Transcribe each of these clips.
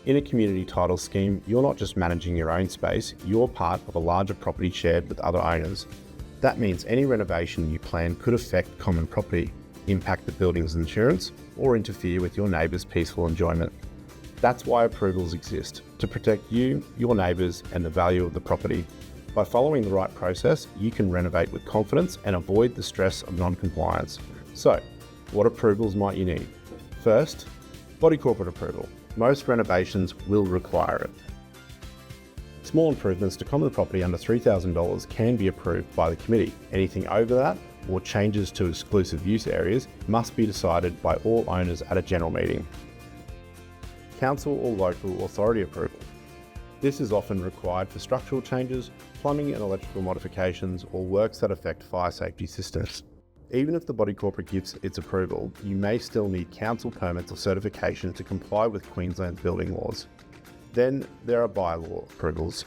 In a community title scheme, you're not just managing your own space, you're part of a larger property shared with other owners. That means any renovation you plan could affect common property, impact the building's insurance, or interfere with your neighbours' peaceful enjoyment. That's why approvals exist, to protect you, your neighbours, and the value of the property. By following the right process, you can renovate with confidence and avoid the stress of non-compliance. So, what approvals might you need? First, body corporate approval. Most renovations will require it. Small improvements to common property under $3,000 can be approved by the committee. Anything over that, or changes to exclusive use areas, must be decided by all owners at a general meeting. Council or local authority approval. This is often required for structural changes, plumbing and electrical modifications, or works that affect fire safety systems. Even if the body corporate gives its approval, you may still need council permits or certification to comply with Queensland's building laws. Then there are bylaw approvals.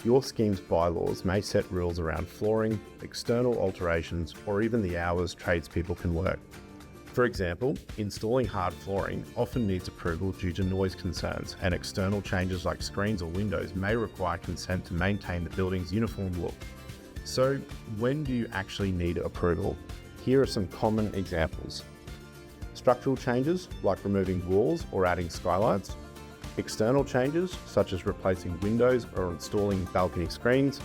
Your scheme's bylaws may set rules around flooring, external alterations, or even the hours tradespeople can work. For example, installing hard flooring often needs approval due to noise concerns, and external changes like screens or windows may require consent to maintain the building's uniform look. So, when do you actually need approval? Here are some common examples. Structural changes, like removing walls or adding skylights. External changes, such as replacing windows or installing balcony screens.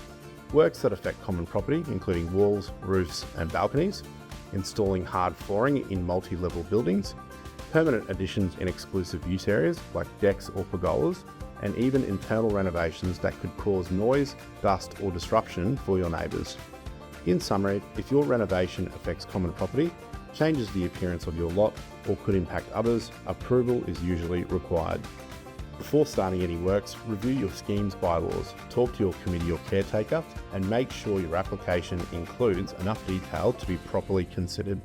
Works that affect common property, including walls, roofs, and balconies. Installing hard flooring in multi-level buildings, permanent additions in exclusive use areas like decks or pergolas, and even internal renovations that could cause noise, dust, or disruption for your neighbours. In summary, if your renovation affects common property, changes the appearance of your lot, or could impact others, approval is usually required. Before starting any works, review your scheme's bylaws, talk to your committee or caretaker, and make sure your application includes enough detail to be properly considered.